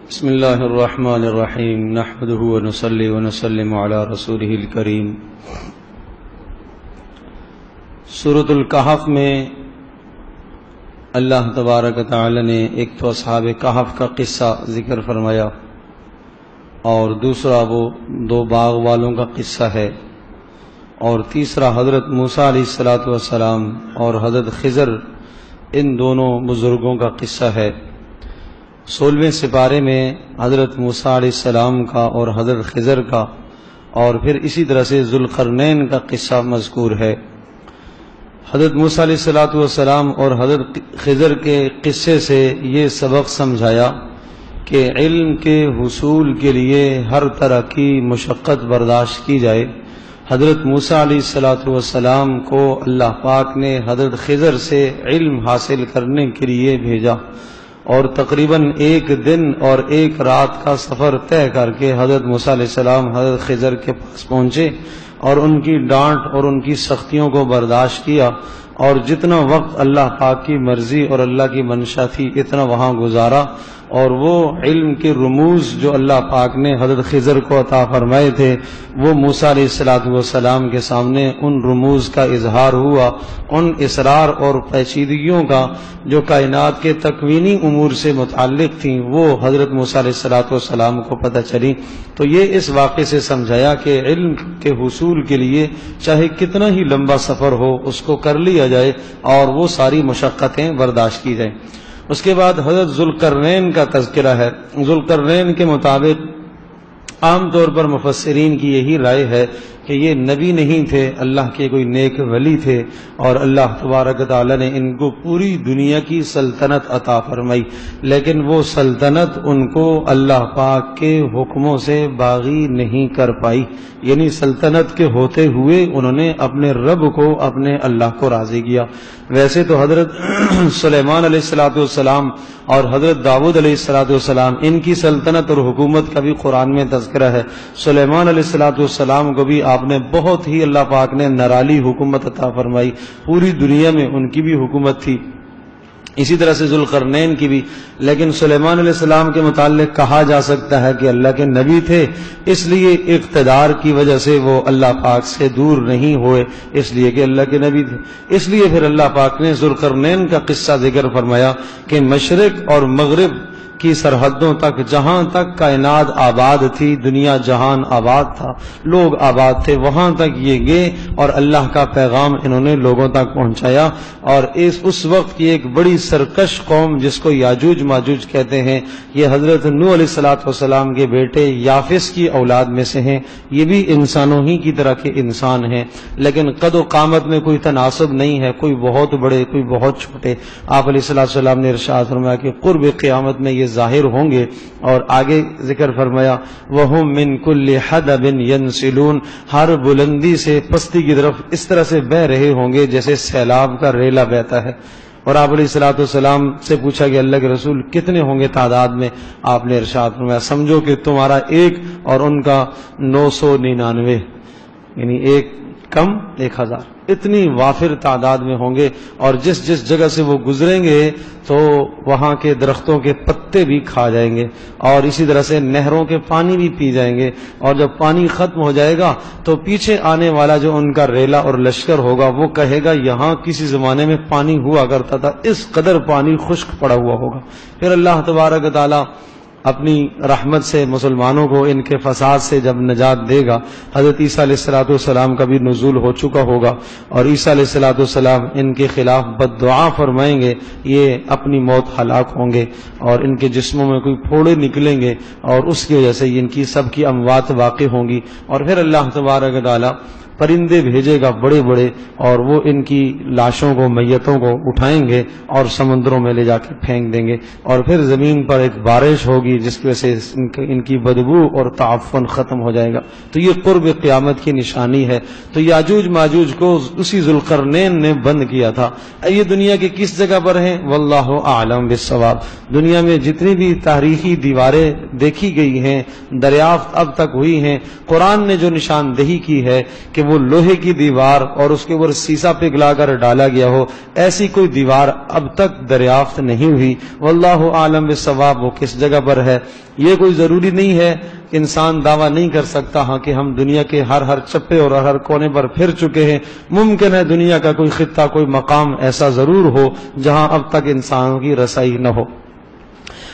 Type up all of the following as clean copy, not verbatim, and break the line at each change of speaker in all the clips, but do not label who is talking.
بسم اللہ الرحمن الرحیم نحمده ونصلی ونسلم علی رسولہ الکریم۔ سورۃ الکہف میں اللہ تبارک تعالی نے ایک تو اصحاب کہف کا قصہ ذکر فرمایا اور دوسرا وہ دو باغ والوں کا قصہ ہے، اور تیسرا حضرت موسیٰ علیہ السلام اور حضرت خضر ان دونوں بزرگوں کا قصہ ہے۔ 16ویں سپارے میں حضرت موسیٰ علیہ السلام کا اور حضرت خضر کا اور پھر اسی طرح سے ذوالقرنین کا قصہ مذکور ہے۔ حضرت موسیٰ علیہ السلام اور حضرت خضر کے قصے سے یہ سبق سمجھایا کہ علم کے حصول کے لیے ہر طرح کی مشقت برداشت کی جائے۔ حضرت موسیٰ علیہ السلام کو اللہ پاک نے حضرت خضر سے علم حاصل کرنے کے لیے بھیجا، اور تقریباً ایک دن اور ایک رات کا سفر طے کر کے حضرت موسیٰ علیہ السلام حضرت خضر کے پاس پہنچے اور ان کی ڈانٹ اور ان کی سختیوں کو برداشت کیا، اور جتنا وقت اللہ پاک کی مرضی اور اللہ کی منشا تھی اتنا وہاں گزارا، اور وہ علم کے رموز جو اللہ پاک نے حضرت خضر کو عطا فرمائے تھے وہ موسیٰ علیہ السلام کے سامنے ان رموز کا اظہار ہوا، ان اسرار اور پیچیدگیوں کا جو کائنات کے تکوینی امور سے متعلق تھیں وہ حضرت موسیٰ علیہ السلام کو پتہ چلی۔ تو یہ اس واقعے سے سمجھایا کہ علم کے حصول کے لیے چاہے کتنا ہی لمبا سفر ہو اس کو کر لیا جائے اور وہ ساری مشقتیں برداشت کی جائیں۔ اس کے بعد حضرت ذوالقرنین کا تذکرہ ہے۔ ذوالقرنین کے مطابق عام طور پر مفسرین کی یہی رائے ہے کہ یہ نبی نہیں تھے، اللہ کے کوئی نیک ولی تھے، اور اللہ تبارک تعالی نے ان کو پوری دنیا کی سلطنت عطا فرمائی، لیکن وہ سلطنت ان کو اللہ پاک کے حکموں سے باغی نہیں کر پائی، یعنی سلطنت کے ہوتے ہوئے انہوں نے اپنے رب کو، اپنے اللہ کو راضی کیا۔ ویسے تو حضرت سلیمان علیہ السلام اور حضرت داؤد علیہ السلام ان کی سلطنت اور حکومت کا بھی قرآن میں تذکرہ ہے۔ سلیمان علیہ السلام کو بھی آپ نے بہت ہی اللہ پاک نے نرالی حکومت عطا فرمائی، پوری دنیا میں ان کی بھی حکومت تھی، اسی طرح سے ذوالقرنین کی بھی، لیکن سلیمان علیہ السلام کے متعلق کہا جا سکتا ہے کہ اللہ کے نبی تھے، اس لیے اقتدار کی وجہ سے وہ اللہ پاک سے دور نہیں ہوئے، اس لیے کہ اللہ کے نبی تھے۔ اس لیے پھر اللہ پاک نے ذوالقرنین کا قصہ ذکر فرمایا کہ مشرق اور مغرب کی سرحدوں تک، جہاں تک کائنات آباد تھی، دنیا جہان آباد تھا، لوگ آباد تھے، وہاں تک یہ گئے اور اللہ کا پیغام انہوں نے لوگوں تک پہنچایا۔ اور اس وقت کی ایک بڑی سرکش قوم جس کو یاجوج ماجوج کہتے ہیں، یہ حضرت نوح علیہ السلام کے بیٹے یافس کی اولاد میں سے ہیں، یہ بھی انسانوں ہی کی طرح کے انسان ہیں، لیکن قد و قامت میں کوئی تناسب نہیں ہے، کوئی بہت بڑے کوئی بہت چھوٹے۔ آپ علیہ السلام نے ارشاد فرمایا کہ قرب قیامت میں یہ ظاہر ہوں گے، اور آگے ذکر فرمایا وَهُمْ مِنْ كُلِّ حَدَبٍ يَنْسِلُونَ، ہر بلندی سے پستی کی طرف اس طرح سے بہ رہے ہوں گے جیسے سیلاب کا ریلا بہتا ہے۔ اور آپ علیہ السلام سے پوچھا کہ اللہ کے رسول کتنے ہوں گے تعداد میں؟ آپ نے ارشاد فرمایا سمجھو کہ تمہارا ایک اور ان کا 999، یعنی ایک کم 1000، اتنی وافر تعداد میں ہوں گے، اور جس جس جگہ سے وہ گزریں گے تو وہاں کے درختوں کے پتے بھی کھا جائیں گے، اور اسی طرح سے نہروں کے پانی بھی پی جائیں گے، اور جب پانی ختم ہو جائے گا تو پیچھے آنے والا جو ان کا ریلا اور لشکر ہوگا وہ کہے گا یہاں کسی زمانے میں پانی ہوا کرتا تھا، اس قدر پانی خشک پڑا ہوا ہوگا۔ پھر اللہ تبارک تعالی اپنی رحمت سے مسلمانوں کو ان کے فساد سے جب نجات دے گا، حضرت عیسیٰ علیہ السلام کا بھی نزول ہو چکا ہوگا، اور عیسیٰ علیہ السلام ان کے خلاف بد دعا فرمائیں گے، یہ اپنی موت ہلاک ہوں گے، اور ان کے جسموں میں کوئی پھوڑے نکلیں گے، اور اس کی وجہ سے ان کی سب کی اموات واقع ہوں گی، اور پھر اللہ تبارک تعالی پرندے بھیجے گا بڑے بڑے، اور وہ ان کی لاشوں کو، میتوں کو اٹھائیں گے اور سمندروں میں لے جا کے پھینک دیں گے، اور پھر زمین پر ایک بارش ہوگی جس کی وجہ سے ان کی بدبو اور تعفن ختم ہو جائے گا۔ تو یہ قرب قیامت کی نشانی ہے۔ تو یاجوج ماجوج کو اسی ذوالقرنین نے بند کیا تھا۔ یہ دنیا کے کس جگہ پر ہیں؟ واللہ اعلم بالصواب۔ دنیا میں جتنی بھی تاریخی دیواریں دیکھی گئی ہیں، دریافت اب تک ہوئی ہیں، قرآن نے جو نشاندہی کی ہے کہ وہ لوہے کی دیوار اور اس کے اوپر سیسا پگھلا کر ڈالا گیا ہو، ایسی کوئی دیوار اب تک دریافت نہیں ہوئی۔ واللہ عالم بالصواب، وہ کس جگہ پر ہے۔ یہ کوئی ضروری نہیں ہے، انسان دعویٰ نہیں کر سکتا ہاں کہ ہم دنیا کے ہر چپے اور ہر کونے پر پھر چکے ہیں۔ ممکن ہے دنیا کا کوئی خطہ، کوئی مقام ایسا ضرور ہو جہاں اب تک انسانوں کی رسائی نہ ہو۔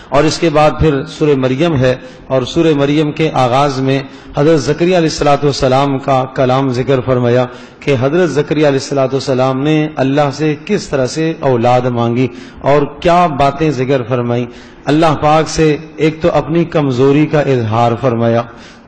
اور اس کے بعد پھر سورہ مریم ہے، اور سورہ مریم کے آغاز میں حضرت زکریا علیہ السلام کا کلام ذکر فرمایا کہ حضرت زکریا علیہ السلام نے اللہ سے کس طرح سے اولاد مانگی اور کیا باتیں ذکر فرمائی۔ اللہ پاک سے ایک تو اپنی کمزوری کا اظہار فرمایا،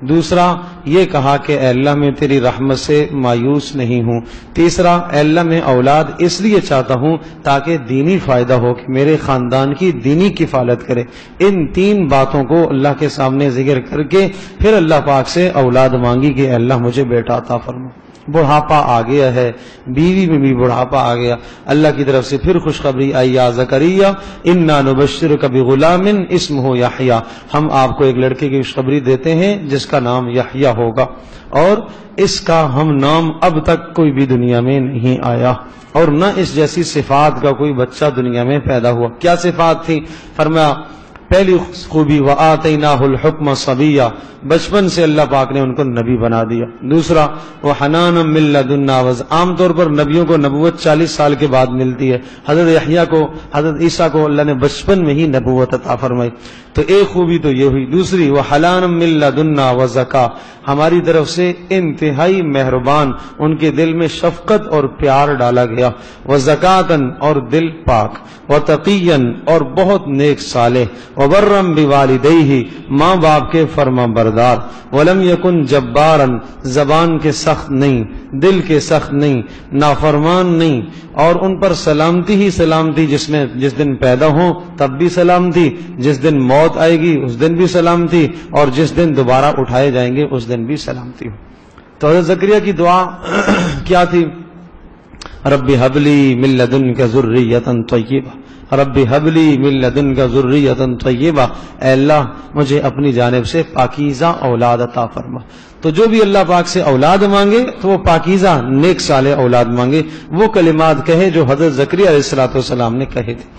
دوسرا یہ کہا کہ اے اللہ میں تیری رحمت سے مایوس نہیں ہوں، تیسرا اے اللہ میں اولاد اس لیے چاہتا ہوں تاکہ دینی فائدہ ہو کہ میرے خاندان کی دینی کفالت کرے۔ ان تین باتوں کو اللہ کے سامنے ذکر کر کے پھر اللہ پاک سے اولاد مانگی کہ اے اللہ مجھے بیٹا عطا فرما۔ بڑھاپا آ گیا ہے، بیوی میں بھی بڑھاپا آ گیا، اللہ کی طرف سے پھر خوشخبری آئی، یا زکریا انا نبشرک بغلام اسمہ یحییٰ، ہم آپ کو ایک لڑکے کی خوشخبری دیتے ہیں جس کا نام یحییٰ ہوگا، اور اس کا ہم نام اب تک کوئی بھی دنیا میں نہیں آیا، اور نہ اس جیسی صفات کا کوئی بچہ دنیا میں پیدا ہوا۔ کیا صفات تھی؟ فرمایا پہلی خوبی وآتیناہ الحکم صبیہ، بچپن سے اللہ پاک نے ان کو نبی بنا دیا۔ دوسرا وحنانا من لدنا، عام طور پر نبیوں کو نبوت 40 سال کے بعد ملتی ہے، حضرت یحییٰ کو، حضرت عیسیٰ کو اللہ نے بچپن میں ہی نبوت عطا فرمائی۔ تو ایک خوبی تو یہ ہوئی۔ دوسری وحلانا من لدنا وزکا، ہماری طرف سے انتہائی مہربان، ان کے دل میں شفقت اور پیار ڈالا گیا، وزکاتن اور دل پاک، وتقیا اور بہت نیک صالح، وبرم بوالدیہ ماں باپ کے فرما بردار، ولم یکن جبارا زبان کے سخت نہیں، دل کے سخت نہیں، نافرمان نہیں، اور ان پر سلامتی ہی سلامتی، جس دن پیدا ہوں تب بھی سلامتی، جس دن موت آئے گی اس دن بھی سلامتی، اور جس دن دوبارہ اٹھائے جائیں گے اس دن بھی سلامتی ہو۔ تو حضرت زکریا کی دعا کیا تھی؟ رب هب لي من لدنك ذرية طيبة، رب هب لي من لدنك ذرية طيبة، اے اللہ مجھے اپنی جانب سے پاکیزہ اولاد عطا فرما۔ تو جو بھی اللہ پاک سے اولاد مانگے تو وہ پاکیزہ نیک صالح اولاد مانگے، وہ کلمات کہے جو حضرت زکریا علیہ السلام نے کہے تھے۔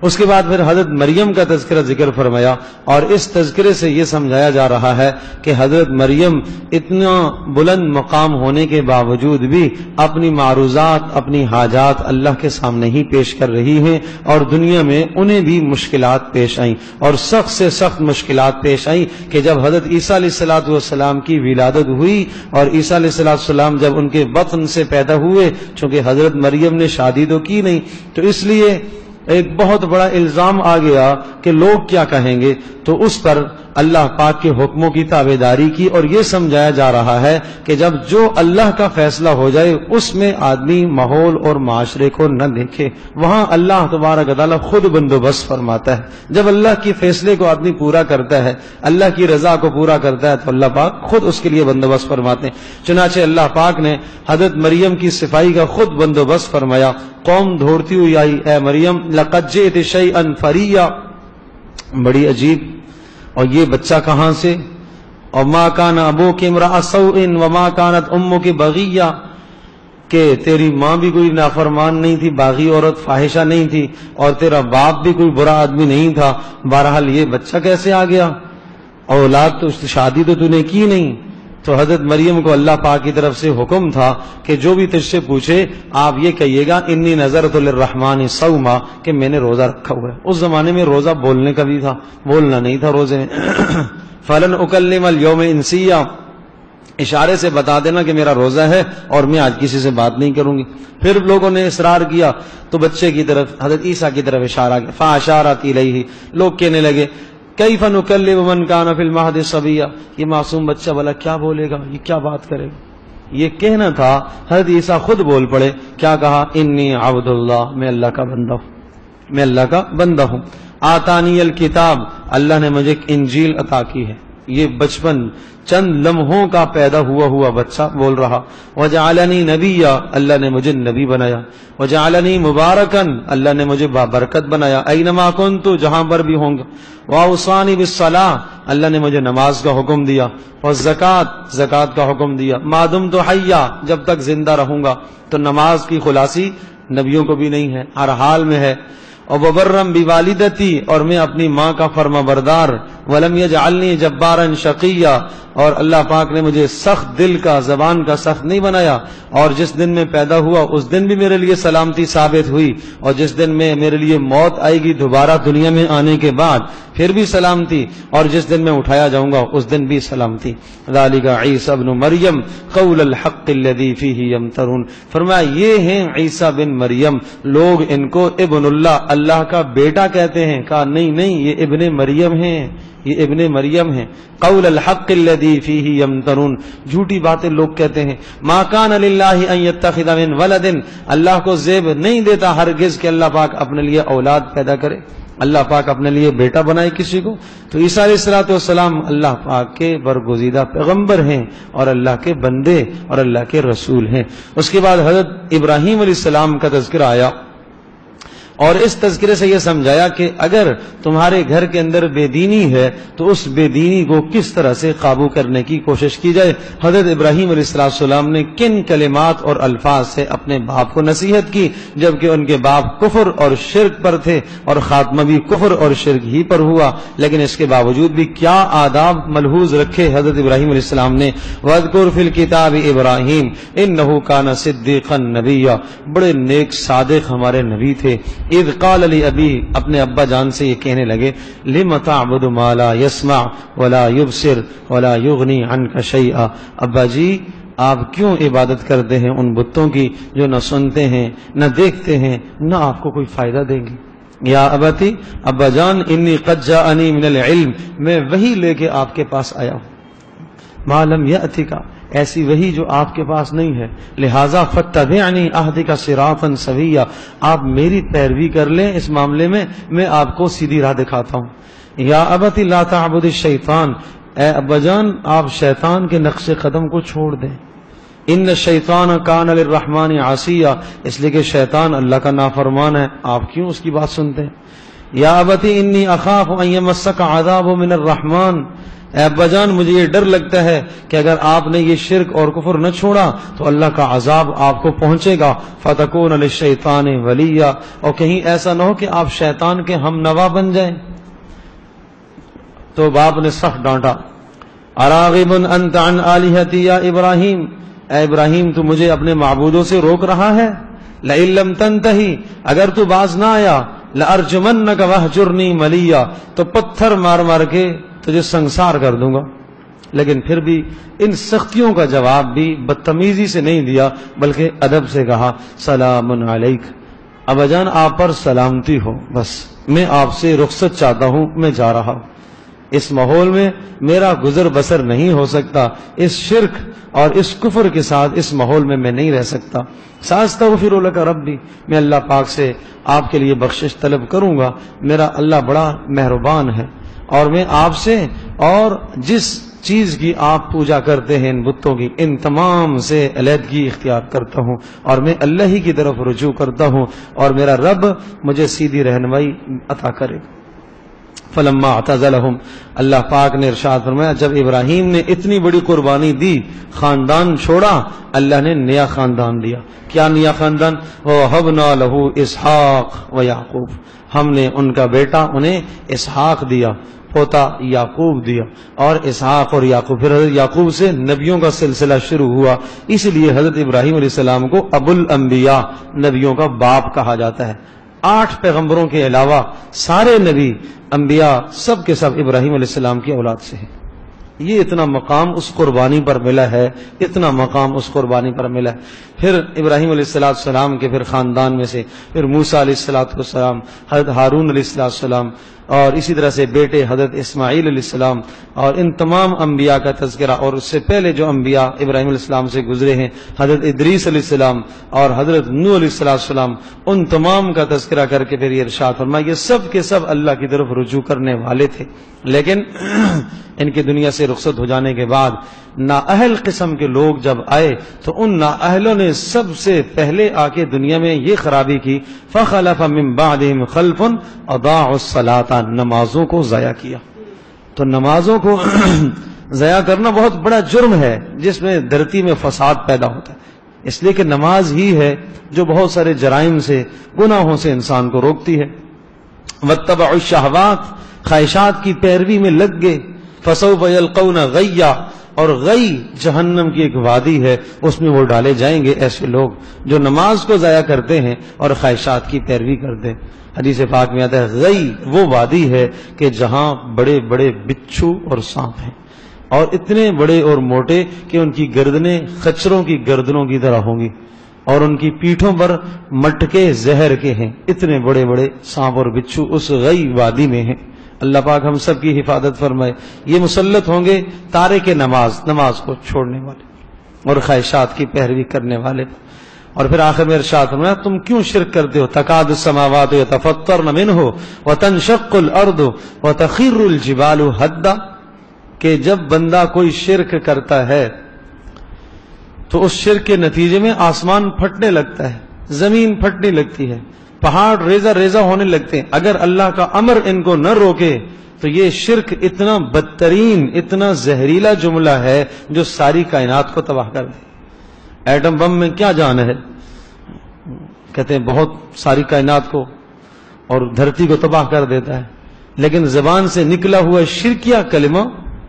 اس کے بعد پھر حضرت مریم کا تذکرہ ذکر فرمایا، اور اس تذکرے سے یہ سمجھایا جا رہا ہے کہ حضرت مریم اتنا بلند مقام ہونے کے باوجود بھی اپنی معروضات، اپنی حاجات اللہ کے سامنے ہی پیش کر رہی ہیں، اور دنیا میں انہیں بھی مشکلات پیش آئیں، اور سخت سے سخت مشکلات پیش آئیں کہ جب حضرت عیسیٰ علیہ السلام کی ولادت ہوئی، اور عیسیٰ علیہ السلام جب ان کے بطن سے پیدا ہوئے، چونکہ حضرت مریم نے شادی تو کی نہیں، تو اس لیے ایک بہت بڑا الزام آ گیا کہ لوگ کیا کہیں گے، تو اس پر اللہ پاک کے حکموں کی تابعداری کی، اور یہ سمجھایا جا رہا ہے کہ جب جو اللہ کا فیصلہ ہو جائے اس میں آدمی ماحول اور معاشرے کو نہ دیکھے، وہاں اللہ تبارک و تعالیٰ خود بندوبست فرماتا ہے۔ جب اللہ کے فیصلے کو آدمی پورا کرتا ہے، اللہ کی رضا کو پورا کرتا ہے، تو اللہ پاک خود اس کے لیے بندوبست فرماتے ہیں۔ چنانچہ اللہ پاک نے حضرت مریم کی صفائی کا خود بندوبست فرمایا۔ قوم دھوڑتی ہوئی آئی، اے مریم لقد جئت شیئا فریا، بڑی عجیب، اور یہ بچہ کہاں سے؟ اور ما کان ابوک امرأ سوء وما کانت امک بغیہ، کہ تیری ماں بھی کوئی نافرمان نہیں تھی، باغی عورت، فاحشہ نہیں تھی، اور تیرا باپ بھی کوئی برا آدمی نہیں تھا، بہرحال یہ بچہ کیسے آ گیا؟ اولاد تو شادی تو نے کی نہیں۔ تو حضرت مریم کو اللہ پاک کی طرف سے حکم تھا کہ جو بھی تجھ سے پوچھے آپ یہ کہیے گا انی نذرت للرحمن صوما، کہ میں نے روزہ رکھا ہوا ہے۔ اس زمانے میں روزہ بولنے کا بھی تھا، بولنا نہیں تھا روزے میں۔ فلن اکلم اليوم انسیا، اشارے سے بتا دینا کہ میرا روزہ ہے اور میں آج کسی سے بات نہیں کروں گی۔ پھر لوگوں نے اصرار کیا تو بچے کی طرف، حضرت عیسیٰ کی طرف اشارہ کیا، فاشارت الیہ، لوگ کہنے لگے کیف نکلم من کان فی المہد صبیا، یہ معصوم بچہ بھلا کیا بولے گا، یہ کیا بات کرے گا؟ یہ کہنا تھا، حضرت عیسیٰ خود بول پڑے، کیا کہا؟ انی عبد اللہ، میں اللہ کا بندہ ہوں، میں اللہ کا بندہ ہوں۔ آتانی الکتاب، اللہ نے مجھے انجیل عطا کی ہے۔ یہ بچپن چند لمحوں کا پیدا ہوا بچہ بول رہا۔ وجعلنی نبیا، اللہ نے مجھے نبی بنایا۔ وجعلنی مبارکن، اللہ نے مجھے بابرکت بنایا۔ اینما کنت، جہاں پر بھی ہوں گا۔ واوصانی بالصلاۃ، اللہ نے مجھے نماز کا حکم دیا، اور زکوٰۃ کا حکم دیا، ما دمت حیا، جب تک زندہ رہوں گا۔ تو نماز کی خلاصی نبیوں کو بھی نہیں ہے، ہر حال میں ہے۔ اور وبرم بوالدتی، اور میں اپنی ماں کا فرما بردار، ولم یجعلنی جبارا شقیا، اور اللہ پاک نے مجھے سخت دل کا، زبان کا سخت نہیں بنایا، اور جس دن میں پیدا ہوا اس دن بھی میرے لیے سلامتی ثابت ہوئی، اور جس دن میں میرے لیے موت آئے گی دوبارہ دنیا میں آنے کے بعد پھر بھی سلامتی، اور جس دن میں اٹھایا جاؤں گا اس دن بھی سلامتی۔ ذالک عیسی ابن مریم قول الحق الذی فیہ یمترون، فرمایا یہ ہیں عیسی بن مریم، لوگ ان کو ابن اللہ کا بیٹا کہتے ہیں، کہا نہیں یہ ابن مریم ہیں، یہ ابن مریم ہیں۔ قول الحق الذی فیہ یمترون، جھوٹی باتیں لوگ کہتے ہیں۔ ما کان للہ ان یتخذ من ولد، اللہ کو زیب نہیں دیتا ہرگز کہ اللہ پاک اپنے لیے اولاد پیدا کرے، اللہ پاک اپنے لیے بیٹا بنائے کسی کو۔ تو عیسیٰ علیہ الصلوۃ والسلام اللہ پاک کے برگزیدہ پیغمبر ہیں، اور اللہ کے بندے اور اللہ کے رسول ہیں۔ اس کے بعد حضرت ابراہیم علیہ السلام کا تذکرہ آیا، اور اس تذکرے سے یہ سمجھایا کہ اگر تمہارے گھر کے اندر بے دینی ہے تو اس بے دینی کو کس طرح سے قابو کرنے کی کوشش کی جائے۔ حضرت ابراہیم علیہ السلام نے کن کلمات اور الفاظ سے اپنے باپ کو نصیحت کی، جبکہ ان کے باپ کفر اور شرک پر تھے، اور خاتمہ بھی کفر اور شرک ہی پر ہوا، لیکن اس کے باوجود بھی کیا آداب ملحوظ رکھے حضرت ابراہیم علیہ السلام نے۔ وَاذْكُرْ فِي الْكِتَابِ إِبْرَاهِيمَ إِنَّهُ كَانَ صِدِّيقًا نَبِيًّا، بڑے نیک صادق ہمارے نبی تھے۔ اذ قال لی ابی، اپنے ابا جان سے یہ کہنے لگے، لم تعبد ما لا يسمع ولا يبصر ولا يغني عنك شيئا، ابا جی آپ کیوں عبادت کرتے ہیں ان بتوں کی جو نہ سنتے ہیں نہ دیکھتے ہیں نہ آپ کو کوئی فائدہ دیں گے۔ یا ابتی، ابا جان، انی قد جاءنی من العلم، میں وحی لے کے آپ کے پاس آیا ہوں، ما لم یأتک، ایسی وہی جو آپ کے پاس نہیں ہے، لہذا فاتبعنی اہدک صراطا سویا، آپ میری پیروی کر لیں اس معاملے میں آپ کو سیدھی راہ دکھاتا ہوں۔ یا ابت لا تعبد الشیطان، اے ابا جان آپ شیطان کے نقش قدم کو چھوڑ دیں، ان الشیطان کان للرحمن عصیا، اس لیے کہ شیطان اللہ کا نافرمان ہے، آپ کیوں اس کی بات سنتے ہیں۔ یا ابت انی اخاف ان یمسک عذاب من الرحمن، اے ابا جان مجھے یہ ڈر لگتا ہے کہ اگر آپ نے یہ شرک اور کفر نہ چھوڑا تو اللہ کا عذاب آپ کو پہنچے گا، فتکون للشیطان ولیا، اور کہیں ایسا نہ ہو کہ آپ شیطان کے ہم نوا بن جائیں۔ تو باپ نے سخت ڈانٹا، اراغب انت عن آلہتی یا ابراہیم، اے ابراہیم تو مجھے اپنے معبودوں سے روک رہا ہے، لئن لم تنتہی، اگر تو باز نہ آیا، لارجمنک وہجرنی ملیا، تو پتھر مار مار کے تجھے سنسار کر دوں گا۔ لیکن پھر بھی ان سختیوں کا جواب بھی بدتمیزی سے نہیں دیا بلکہ ادب سے کہا، سلام علیک، ابا جان آپ پر سلامتی ہو، بس میں آپ سے رخصت چاہتا ہوں، میں جا رہا ہوں، اس ماحول میں میرا گزر بسر نہیں ہو سکتا، اس شرک اور اس کفر کے ساتھ اس ماحول میں نہیں رہ سکتا۔ ساستغفر لک ربی، میں اللہ پاک سے آپ کے لیے بخشش طلب کروں گا، میرا اللہ بڑا مہربان ہے، اور میں آپ سے اور جس چیز کی آپ پوجا کرتے ہیں ان بتوں کی، ان تمام سے علیحدگی اختیار کرتا ہوں، اور میں اللہ ہی کی طرف رجوع کرتا ہوں، اور میرا رب مجھے سیدھی رہنمائی عطا کرے۔ فلما اعتزلهم، اللہ پاک نے ارشاد فرمایا جب ابراہیم نے اتنی بڑی قربانی دی، خاندان چھوڑا، اللہ نے نیا خاندان دیا۔ کیا نیا خاندان؟ وَوَهَبْنَا لَهُ اسحاق و یعقوب، ہم نے ان کا بیٹا انہیں اسحاق دیا، پوتا یعقوب دیا، اور اسحاق اور یعقوب، پھر حضرت یعقوب سے نبیوں کا سلسلہ شروع ہوا، اس لیے حضرت ابراہیم علیہ السلام کو ابو الانبیاء، نبیوں کا باپ کہا جاتا ہے۔ 8 پیغمبروں کے علاوہ سارے نبی انبیاء سب کے سب ابراہیم علیہ السلام کی اولاد سے ہیں۔ یہ اتنا مقام اس قربانی پر ملا ہے، اتنا مقام اس قربانی پر ملا ہے۔ پھر ابراہیم علیہ السلام کے پھر خاندان میں سے پھر موسیٰ علیہ السلام، حضرت ہارون علیہ السلام، اور اسی طرح سے بیٹے حضرت اسماعیل علیہ السلام، اور ان تمام انبیاء کا تذکرہ، اور اس سے پہلے جو انبیاء ابراہیم علیہ السلام سے گزرے ہیں، حضرت ادریس علیہ السلام اور حضرت نوح علیہ السلام، ان تمام کا تذکرہ کر کے پھر یہ ارشاد فرمایا یہ سب کے سب اللہ کی طرف رجوع کرنے والے تھے، لیکن ان کی دنیا سے رخصت ہو جانے کے بعد نااہل قسم کے لوگ جب آئے تو ان نااہلوں نے سب سے پہلے آ کے دنیا میں یہ خرابی کی، فخلف من بعدہم خلف اضاعوا الصلاۃ، نمازوں کو ضائع کیا۔ تو نمازوں کو ضائع کرنا بہت بڑا جرم ہے جس میں دھرتی میں فساد پیدا ہوتا ہے، اس لیے کہ نماز ہی ہے جو بہت سارے جرائم سے، گناہوں سے انسان کو روکتی ہے۔ واتبعوا الشہوات، خواہشات کی پیروی میں لگ گئے، فسوف یلقون غیا، اور غی جہنم کی ایک وادی ہے، اس میں وہ ڈالے جائیں گے ایسے لوگ جو نماز کو ضائع کرتے ہیں اور خواہشات کی پیروی کرتے ہیں۔ حدیث پاک میں آتا ہے غی وہ وادی ہے کہ جہاں بڑے بڑے بچھو اور سانپ ہیں، اور اتنے بڑے اور موٹے کہ ان کی گردنیں خچروں کی گردنوں کی طرح ہوں گی، اور ان کی پیٹھوں پر مٹکے زہر کے ہیں، اتنے بڑے بڑے سانپ اور بچھو اس غی وادی میں ہیں۔ اللہ پاک ہم سب کی حفاظت فرمائے۔ یہ مسلط ہوں گے تارک نماز، نماز کو چھوڑنے والے اور خواہشات کی پیروی کرنے والے۔ اور پھر آخر میں ارشاد فرمایا تم کیوں شرک کرتے ہو؟ تکاد السماوات یتفطرن منہ وتنشق الارض وتخر الجبال ہدا، کہ جب بندہ کوئی شرک کرتا ہے تو اس شرک کے نتیجے میں آسمان پھٹنے لگتا ہے، زمین پھٹنے لگتی ہے، پہاڑ ریزہ ریزہ ہونے لگتے ہیں۔ اگر اللہ کا امر ان کو نہ روکے تو یہ شرک اتنا بدترین، اتنا زہریلا جملہ ہے جو ساری کائنات کو تباہ کر دے۔ ایٹم بم میں کیا جان ہے؟ کہتے ہیں بہت ساری کائنات کو اور دھرتی کو تباہ کر دیتا ہے، لیکن زبان سے نکلا ہوا شرکیہ کلمہ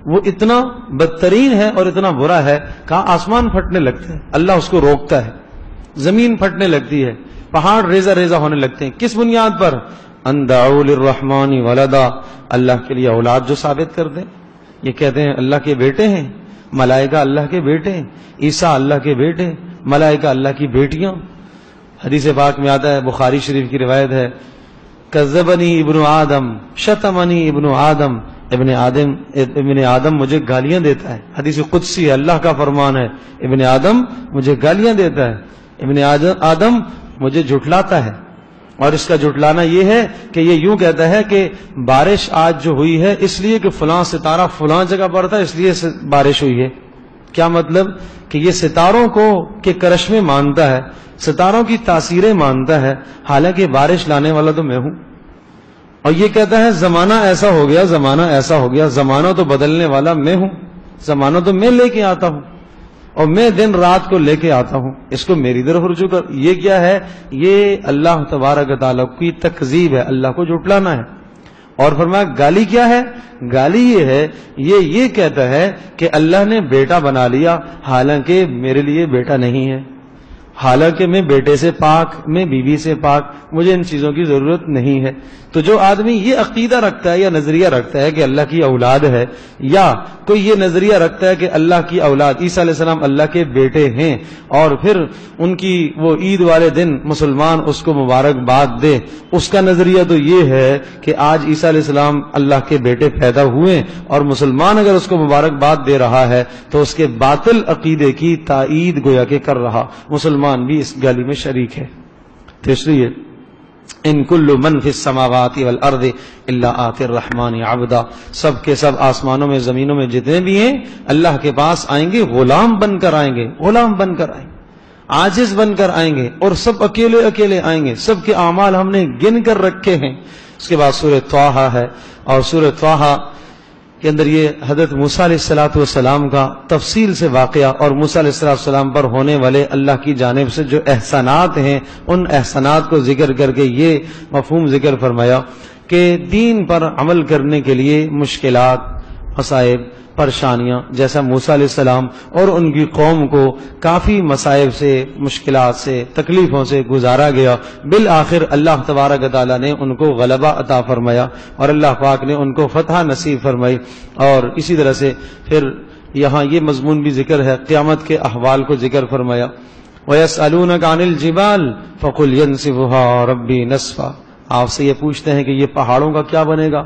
وہ اتنا بدترین ہے اور اتنا برا ہے کہ آسمان پھٹنے لگتے ہیں، اللہ اس کو روکتا ہے، زمین پھٹنے لگتی ہے، پہاڑ ریزہ ریزہ ہونے لگتے ہیں۔ کس بنیاد پر؟ ان دعوا للرحمن ولدا، اللہ کے لیے اولاد جو ثابت کر دیں۔ یہ کہتے ہیں اللہ کے بیٹے ہیں، ملائکہ اللہ کے بیٹے ہیں، عیسیٰ اللہ کے بیٹے، ملائکہ اللہ کی بیٹیاں۔ حدیث پاک میں آتا ہے، بخاری شریف کی روایت ہے، کذبنی ابن آدم شتمنی ابن آدم، ابن آدم مجھے گالیاں دیتا ہے۔ حدیث قدسی ہے، اللہ کا فرمان ہے، ابن آدم مجھے گالیاں دیتا ہے، ابن آدم مجھے جھٹلاتا ہے۔ اور اس کا جھٹلانا یہ ہے کہ یہ یوں کہتا ہے کہ بارش آج جو ہوئی ہے اس لیے کہ فلاں ستارہ فلاں جگہ پر تھا اس لیے بارش ہوئی ہے۔ کیا مطلب؟ کہ یہ ستاروں کو کہ کرشمے مانتا ہے، ستاروں کی تاثیریں مانتا ہے، حالانکہ بارش لانے والا تو میں ہوں۔ اور یہ کہتا ہے زمانہ ایسا ہو گیا، زمانہ ایسا ہو گیا، زمانہ تو بدلنے والا میں ہوں، زمانہ تو میں لے کے آتا ہوں، اور میں دن رات کو لے کے آتا ہوں، اس کو میری طرف رجوع کر۔ یہ کیا ہے؟ یہ اللہ تبارک و تعالیٰ کی تکذیب ہے، اللہ کو جھٹلانا ہے۔ اور فرمایا گالی کیا ہے؟ گالی یہ ہے، یہ کہتا ہے کہ اللہ نے بیٹا بنا لیا، حالانکہ میرے لیے بیٹا نہیں ہے، حالانکہ میں بیٹے سے پاک، میں بیوی سے پاک، مجھے ان چیزوں کی ضرورت نہیں ہے۔ تو جو آدمی یہ عقیدہ رکھتا ہے یا نظریہ رکھتا ہے کہ اللہ کی اولاد ہے، یا کوئی یہ نظریہ رکھتا ہے کہ اللہ کی اولاد عیسیٰ علیہ السلام اللہ کے بیٹے ہیں، اور پھر ان کی وہ عید والے دن مسلمان اس کو مبارکباد دے، اس کا نظریہ تو یہ ہے کہ آج عیسیٰ علیہ السلام اللہ کے بیٹے پیدا ہوئے اور مسلمان اگر اس کو مبارکباد دے رہا ہے تو اس کے باطل عقیدے کی تائید گویا کہ کر رہا، مسلمان بھی اس گالی میں شریک ہے۔ تو اس لیے ان کل من فی السماوات والارض الا آتی الرحمن عبدا، سب کے سب آسمانوں میں زمینوں میں جتنے بھی ہیں اللہ کے پاس آئیں گے، غلام بن کر آئیں گے، غلام بن کر آئیں گے، عاجز بن کر آئیں گے، اور سب اکیلے اکیلے آئیں گے، سب کے اعمال ہم نے گن کر رکھے ہیں۔ اس کے بعد سورہ طٰہٰ ہے، اور سورہ طٰہٰ کے اندر یہ حضرت موسیٰ علیہ السلام کا تفصیل سے واقعہ اور موسیٰ علیہ السلام پر ہونے والے اللہ کی جانب سے جو احسانات ہیں ان احسانات کو ذکر کر کے یہ مفہوم ذکر فرمایا کہ دین پر عمل کرنے کے لیے مشکلات، مصائب، پریشانیاں، جیسا موسیٰ علیہ السلام اور ان کی قوم کو کافی مصائب سے، مشکلات سے، تکلیفوں سے گزارا گیا، بالآخر اللہ تبارک و تعالیٰ نے ان کو غلبہ عطا فرمایا اور اللہ پاک نے ان کو فتح نصیب فرمائی۔ اور اسی طرح سے پھر یہاں یہ مضمون بھی ذکر ہے، قیامت کے احوال کو ذکر فرمایا۔ وَيَسْأَلُونَكَ عَنِ الْجِبَالِ فَقُلْ يَنسِفُهَا رَبِّي نَسْفًا، آپ سے یہ پوچھتے ہیں کہ یہ پہاڑوں کا کیا بنے گا،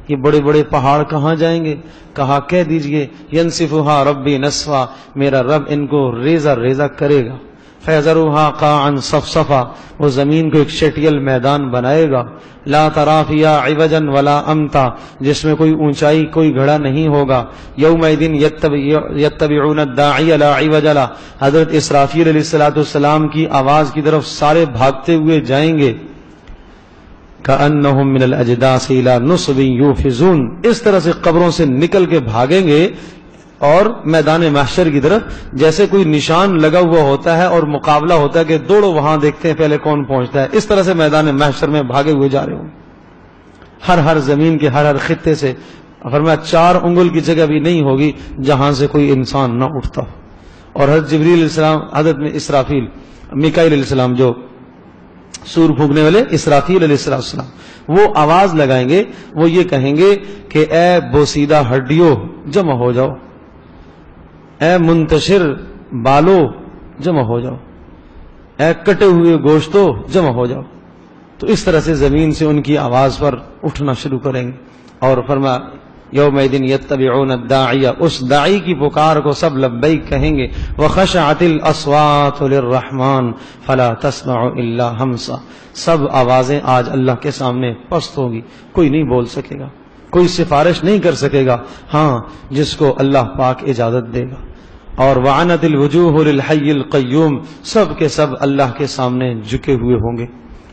یہ بڑے بڑے پہاڑ کہاں جائیں گے؟ کہا کہہ دیجئے ینسفها ربی نسفا، میرا رب ان کو ریزہ ریزہ کرے گا۔ فیذرها قاعا صفصفا، وہ زمین کو ایک شٹیل میدان بنائے گا، لا تری فیہا عوجا ولا امتا، جس میں کوئی اونچائی کوئی گھڑا نہیں ہوگا۔ یومئذ یتبعون الداعی لا عوج لہ، حضرت اسرافیل علیہ السلام کی آواز کی طرف سارے بھاگتے ہوئے جائیں گے، کأنہم من الاجداث الی نصب یوفزون، اس طرح سے قبروں سے نکل کے بھاگیں گے اور میدان محشر کی طرف جیسے کوئی نشان لگا ہوا ہوتا ہے اور مقابلہ ہوتا ہے کہ دوڑو وہاں دیکھتے ہیں پہلے کون پہنچتا ہے، اس طرح سے میدان محشر میں بھاگے ہوئے جا رہے ہوں ہر زمین کے ہر خطے سے۔ فرمایا 4 انگل کی جگہ بھی نہیں ہوگی جہاں سے کوئی انسان نہ اٹھتا ہو۔ اور حضرت جبریل علیہ السلام، حضرت میں اسرافیل، میکائیل علیہ السلام جو سور پھونکنے والے اسرافیل علیہ السلام، وہ آواز لگائیں گے، وہ یہ کہیں گے کہ اے بوسیدہ ہڈیوں جمع ہو جاؤ، اے منتشر بالو جمع ہو جاؤ، اے کٹے ہوئے گوشتوں جمع ہو جاؤ۔ تو اس طرح سے زمین سے ان کی آواز پر اٹھنا شروع کریں گے۔ اور فرمایا یومئذ یتبعون الداعی، اس داعی کی پکار کو سب لبیک کہیں گے۔ وخشعت الاصوات للرحمن فلا تسمع الا ہمسا، سب آوازیں آج اللہ کے سامنے پست ہوگی، کوئی نہیں بول سکے گا، کوئی سفارش نہیں کر سکے گا، ہاں جس کو اللہ پاک اجازت دے گا۔ اور وعنت الوجوہ للحی القیوم، سب کے سب اللہ کے سامنے جھکے ہوئے ہوں گے۔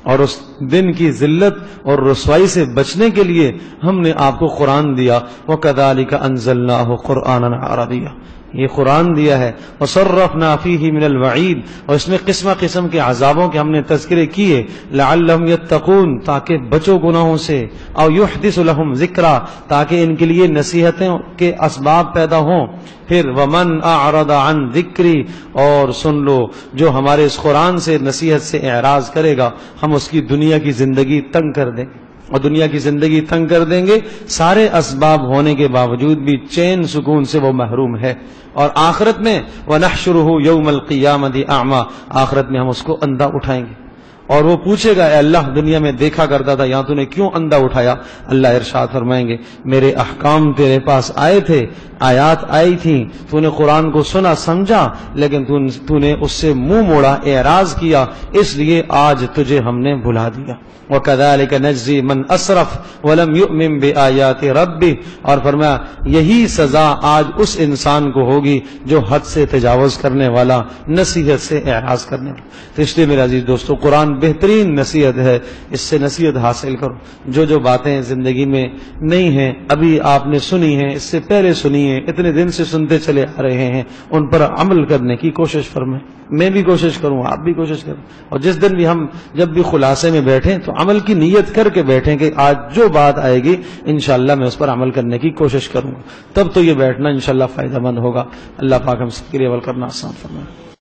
اور اس دن کی ذلت اور رسوائی سے بچنے کے لیے ہم نے آپ کو قرآن دیا، وَكَذَلِكَ أَنزَلْنَاهُ قُرْآنًا عَرَبِيًّا، یہ قرآن دیا ہے۔ وَصَرَّفْنَا فِيهِ مِنَ الْوَعِيدِ، اور اس میں قسم قسم کے عذابوں کے ہم نے تذکرے کیے، لَعَلَّهُمْ يَتَّقُونَ، تاکہ بچو گناہوں سے، أَوْ يُحْدِثُ لَهُمْ ذِكْرًا، تاکہ ان کے لیے نصیحتوں کے اسباب پیدا ہوں۔ پھر وَمَنْ أَعْرَضَ عَنْ ذِكْرِي، اور سن لو جو ہمارے اس قرآن سے نصیحت سے اعراض کرے گا ہم اس کی دنیا کی زندگی تنگ کر دیں گے، اور دنیا کی زندگی تنگ کر دیں گے، سارے اسباب ہونے کے باوجود بھی چین سکون سے وہ محروم ہے۔ اور آخرت میں وَنَحْشُرُهُ يَوْمَ الْقِيَامَةِ أَعْمَى، آخرت میں ہم اس کو اندھا اٹھائیں گے، اور وہ پوچھے گا اے اللہ دنیا میں دیکھا کرتا تھا، یہاں تو نے کیوں اندھا اٹھایا؟ اللہ ارشاد فرمائیں گے میرے احکام تیرے پاس آئے تھے، آیات آئی تھیں، تو نے قرآن کو سنا سمجھا، لیکن تو نے اس سے منہ موڑا، اعراض کیا، اس لیے آج تجھے ہم نے بھلا دیا۔ وَكَذَلِكَ نَجْزِي مَنْ أَسْرَفَ وَلَمْ يُؤْمِنْ بِآيَاتِ رَبِّهِ، اور فرمایا یہی سزا آج اس انسان کو ہوگی جو حد سے تجاوز کرنے والا، نصیحت سے اعراض کرنے والا۔ تو اس لیے میرے عزیز دوستو، قرآن بہترین نصیحت ہے، اس سے نصیحت حاصل کرو۔ جو باتیں زندگی میں نہیں ہیں، ابھی آپ نے سنی ہیں، اس سے پہلے سنی ہیں، اتنے دن سے سنتے چلے آ رہے ہیں، ان پر عمل کرنے کی کوشش فرمائیں۔ میں بھی کوشش کروں، آپ بھی کوشش کریں، اور جس دن بھی ہم جب بھی خلاصے میں بیٹھیں تو عمل کی نیت کر کے بیٹھیں کہ آج جو بات آئے گی انشاءاللہ میں اس پر عمل کرنے کی کوشش کروں گا، تب تو یہ بیٹھنا انشاءاللہ فائدہ مند ہوگا۔ اللہ پاک ہم سب کے لیے عمل کرنا آسان فرمائے۔